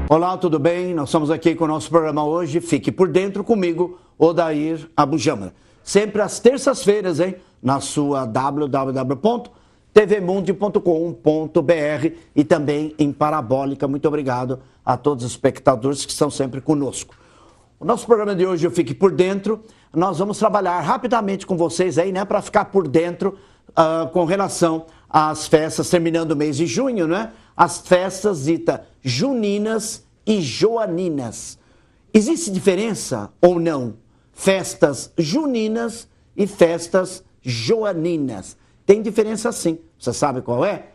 Olá, tudo bem? Nós estamos aqui com o nosso programa hoje. Fique por dentro comigo, Odair Abujamra. Sempre às terças-feiras, hein? Na sua www.tvmundi.com.br e também em Parabólica. Muito obrigado a todos os espectadores que estão sempre conosco. O nosso programa de hoje, o Fique por Dentro, nós vamos trabalhar rapidamente com vocês aí, né? Para ficar por dentro com relação às festas, terminando o mês de junho, né? As festas ditas juninas e joaninas. Existe diferença ou não? Festas juninas e festas joaninas. Tem diferença sim. Você sabe qual é?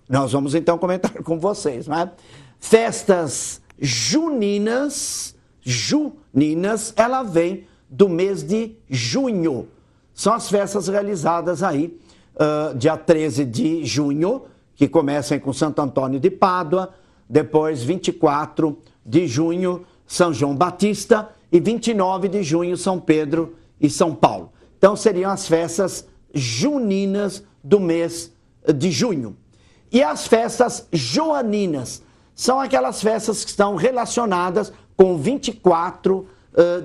Nós vamos então comentar com vocês, né? Festas juninas, ela vem do mês de junho. São as festas realizadas aí, dia 13 de junho, que começam com Santo Antônio de Pádua, depois 24 de junho, São João Batista, e 29 de junho, São Pedro e São Paulo. Então seriam as festas juninas do mês de junho. E as festas joaninas são aquelas festas que estão relacionadas com 24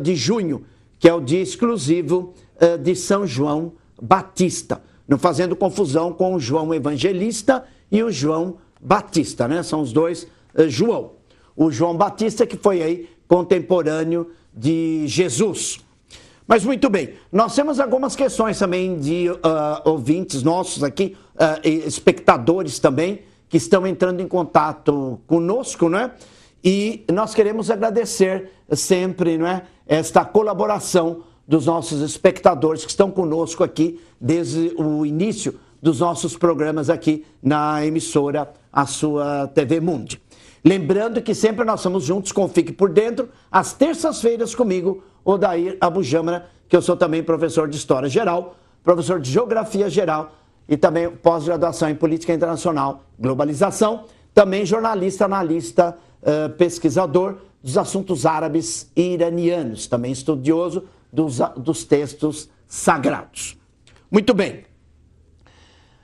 de junho, que é o dia exclusivo de São João Batista, não fazendo confusão com o João Evangelista e o João Batista, né? São os dois João. O João Batista que foi aí contemporâneo de Jesus. Mas muito bem, nós temos algumas questões também de ouvintes nossos aqui, espectadores também, que estão entrando em contato conosco, né? E nós queremos agradecer sempre, não é, esta colaboração dos nossos espectadores que estão conosco aqui desde o início dos nossos programas aqui na emissora, a sua TV Mundi. Lembrando que sempre nós estamos juntos com o Fique por Dentro, às terças-feiras comigo, Odair Abujamra, que eu sou também professor de História Geral, professor de Geografia Geral e também pós-graduação em Política Internacional, Globalização, também jornalista, analista, pesquisador dos assuntos árabes e iranianos, também estudioso dos textos sagrados. Muito bem.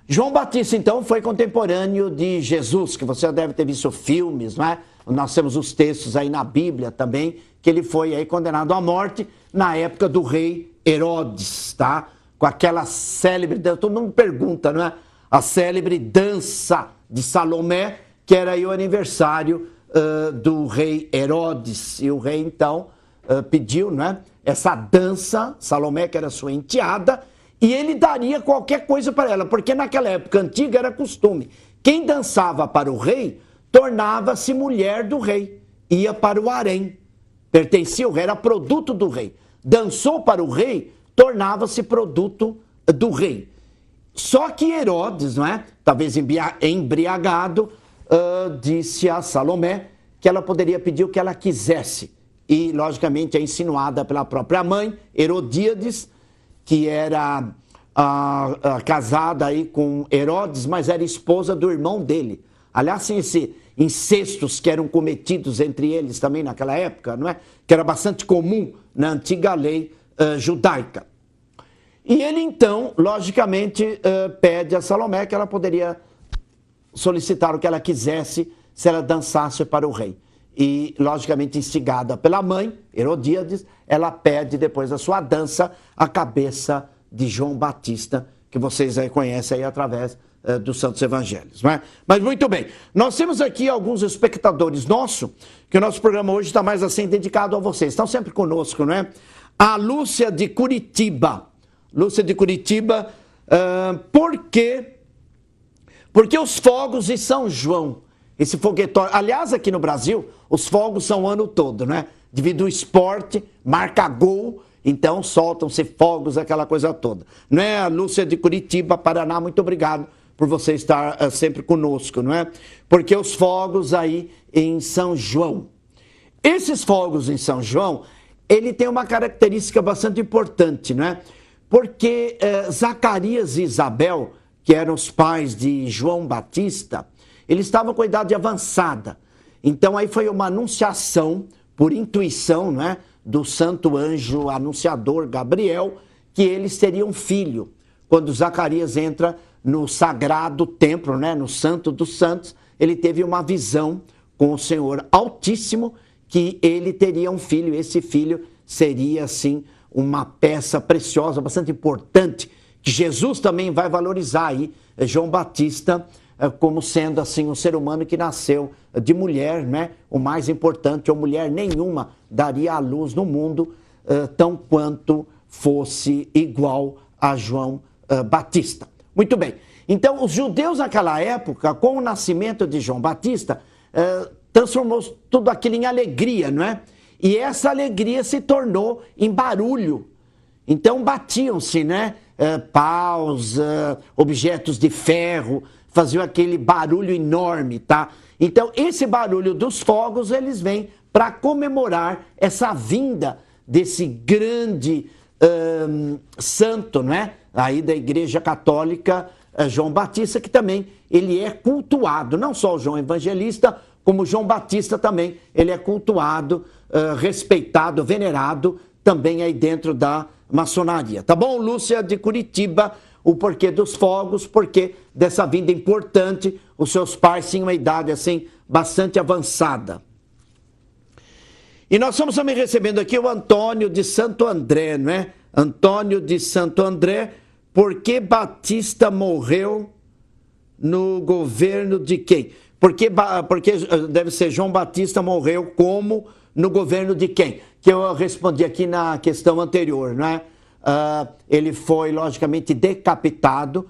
João Batista, então, foi contemporâneo de Jesus, que você deve ter visto filmes, não é? Nós temos os textos aí na Bíblia também, que ele foi aí condenado à morte na época do rei Herodes, tá? Com aquela célebre, todo mundo pergunta, não é? A célebre dança de Salomé, que era aí o aniversário do rei Herodes. E o rei, então, pediu, não é? Essa dança, Salomé, que era sua enteada, e ele daria qualquer coisa para ela, porque naquela época antiga era costume. Quem dançava para o rei tornava-se mulher do rei, ia para o harém, pertencia ao rei, era produto do rei. Dançou para o rei, tornava-se produto do rei. Só que Herodes, não é? Talvez embriagado, disse a Salomé que ela poderia pedir o que ela quisesse. E, logicamente, é insinuada pela própria mãe, Herodíades, que era casada aí com Herodes, mas era esposa do irmão dele. Aliás, sim, esses incestos que eram cometidos entre eles também naquela época, não é? Que era bastante comum na antiga lei judaica. E ele, então, logicamente, pede a Salomé que ela poderia solicitar o que ela quisesse se ela dançasse para o rei. E, logicamente, instigada pela mãe, Herodíades, ela pede, depois da sua dança, a cabeça de João Batista, que vocês aí conhecem aí através dos Santos Evangelhos, não é? Mas muito bem, nós temos aqui alguns espectadores nossos, que o nosso programa hoje está mais assim dedicado a vocês, estão sempre conosco, não é? A Lúcia de Curitiba. Lúcia de Curitiba, por quê? Porque os fogos de São João, esse foguetório, aliás, aqui no Brasil, os fogos são o ano todo, né? Devido ao esporte, marca gol, então soltam-se fogos, aquela coisa toda. Não é? A Lúcia de Curitiba, Paraná, muito obrigado por você estar sempre conosco, não é? Porque os fogos aí em São João. Esses fogos em São João, ele tem uma característica bastante importante, não é? Porque Zacarias e Isabel, que eram os pais de João Batista, eles estavam com a idade avançada. Então aí foi uma anunciação por intuição, não é, do santo anjo anunciador Gabriel, que eles teriam filho. Quando Zacarias entra no sagrado templo, né, no Santo dos Santos, ele teve uma visão com o Senhor Altíssimo, que ele teria um filho, e esse filho seria, assim, uma peça preciosa, bastante importante, que Jesus também vai valorizar aí, João Batista, como sendo, assim, um ser humano que nasceu de mulher, né? O mais importante, ou mulher nenhuma daria à luz no mundo, tão quanto fosse igual a João Batista. Muito bem. Então, os judeus naquela época, com o nascimento de João Batista, transformou tudo aquilo em alegria, não é? E essa alegria se tornou em barulho. Então, batiam-se, né? Paus, objetos de ferro, faziam aquele barulho enorme, tá? Então, esse barulho dos fogos, eles vêm para comemorar essa vinda desse grande santo, né? Aí da Igreja Católica, João Batista, que também ele é cultuado, não só o João Evangelista, como João Batista também, ele é cultuado, respeitado, venerado, também aí dentro da maçonaria. Tá bom, Lúcia de Curitiba? O porquê dos fogos, porquê dessa vinda importante. Os seus pais tinham uma idade assim bastante avançada. E nós estamos também recebendo aqui o Antônio de Santo André, não é? Antônio de Santo André, por que Batista morreu no governo de quem? Porque deve ser João Batista morreu como no governo de quem? Que eu respondi aqui na questão anterior, não é? Ele foi, logicamente, decapitado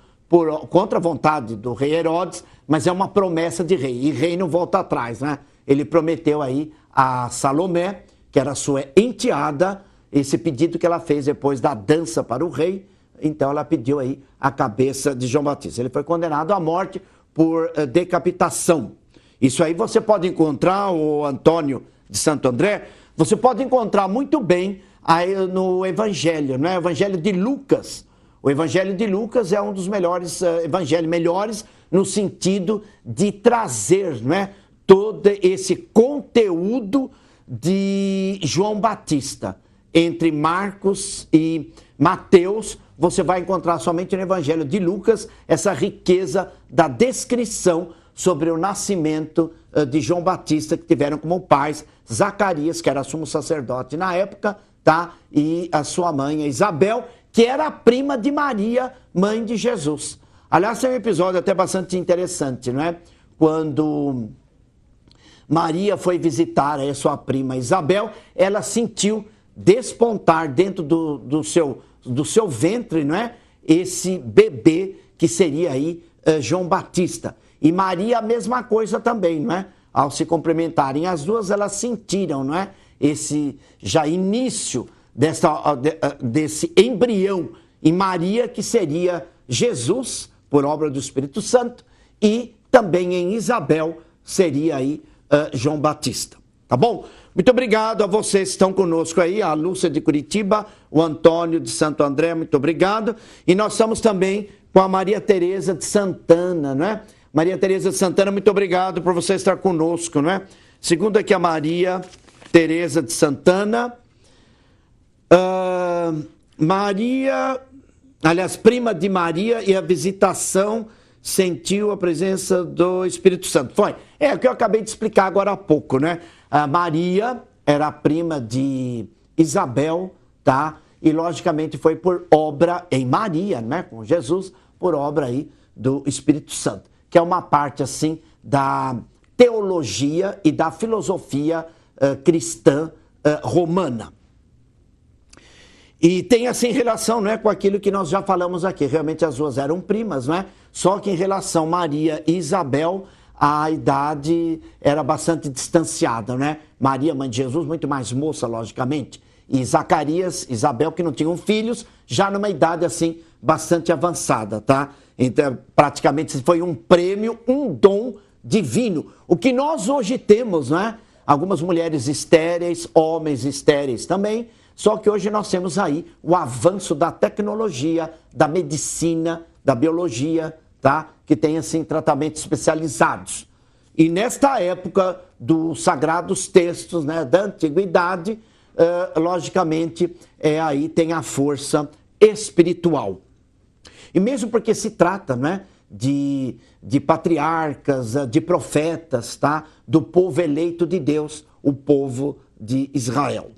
contra a vontade do rei Herodes, mas é uma promessa de rei, e rei não volta atrás, né? Ele prometeu aí a Salomé, que era sua enteada, esse pedido que ela fez depois da dança para o rei, então ela pediu aí a cabeça de João Batista. Ele foi condenado à morte por decapitação. Isso aí você pode encontrar, o Antônio de Santo André, você pode encontrar muito bem aí no Evangelho, não é? O Evangelho de Lucas. O Evangelho de Lucas é um dos melhores evangelhos, melhores no sentido de trazer, não é, todo esse conteúdo de João Batista. Entre Marcos e Mateus, você vai encontrar somente no Evangelho de Lucas essa riqueza da descrição sobre o nascimento de João Batista, que tiveram como pais Zacarias, que era sumo sacerdote na época, tá? E a sua mãe, Isabel, que era a prima de Maria, mãe de Jesus. Aliás, tem um episódio até bastante interessante, não é? Quando Maria foi visitar a sua prima Isabel, ela sentiu despontar dentro do seu ventre, não é? Esse bebê que seria aí João Batista. E Maria a mesma coisa também, não é? Ao se complementarem as duas, elas sentiram, não é? Esse já início desse embrião em Maria, que seria Jesus, por obra do Espírito Santo, e também em Isabel seria aí João Batista. Tá bom? Muito obrigado a vocês que estão conosco aí, a Lúcia de Curitiba, o Antônio de Santo André, muito obrigado. E nós estamos também com a Maria Tereza de Santana, não é? Maria Tereza de Santana, muito obrigado por você estar conosco, não é? Segundo aqui a Maria Tereza de Santana, prima de Maria, e a visitação sentiu a presença do Espírito Santo. Foi? É o que eu acabei de explicar agora há pouco, né? A Maria era a prima de Isabel, tá? E logicamente foi por obra em Maria, né? Com Jesus, por obra aí do Espírito Santo, que é uma parte assim da teologia e da filosofia cristã romana. E tem assim relação, não é, com aquilo que nós já falamos aqui. Realmente as duas eram primas, não é? Só que em relação a Maria e Isabel, a idade era bastante distanciada, né? Maria, mãe de Jesus, muito mais moça, logicamente. E Zacarias, Isabel, que não tinham filhos, já numa idade assim bastante avançada, tá? Então, praticamente foi um prêmio, um dom divino. O que nós hoje temos, né? Algumas mulheres estéreis, homens estéreis também. Só que hoje nós temos aí o avanço da tecnologia, da medicina, da biologia, tá? Que tem assim tratamentos especializados. E nesta época, dos sagrados textos, né, da antiguidade, logicamente, aí tem a força espiritual. E mesmo porque se trata, né, de patriarcas, de profetas, tá, do povo eleito de Deus, o povo de Israel.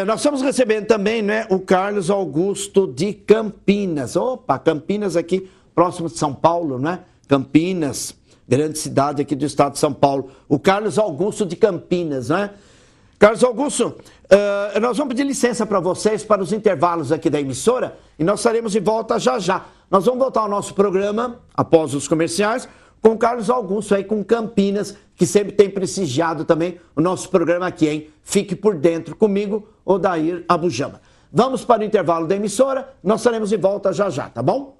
Nós estamos recebendo também, né, o Carlos Augusto de Campinas. Opa, Campinas aqui, próximo de São Paulo, né? Campinas, grande cidade aqui do estado de São Paulo. O Carlos Augusto de Campinas, né? Carlos Augusto, nós vamos pedir licença para vocês para os intervalos aqui da emissora e nós estaremos de volta já já. Nós vamos voltar ao nosso programa, após os comerciais, com o Carlos Augusto aí com Campinas, que sempre tem prestigiado também o nosso programa aqui, hein? Fique por dentro comigo, Odair Abujamra. Vamos para o intervalo da emissora, nós estaremos de volta já já, tá bom?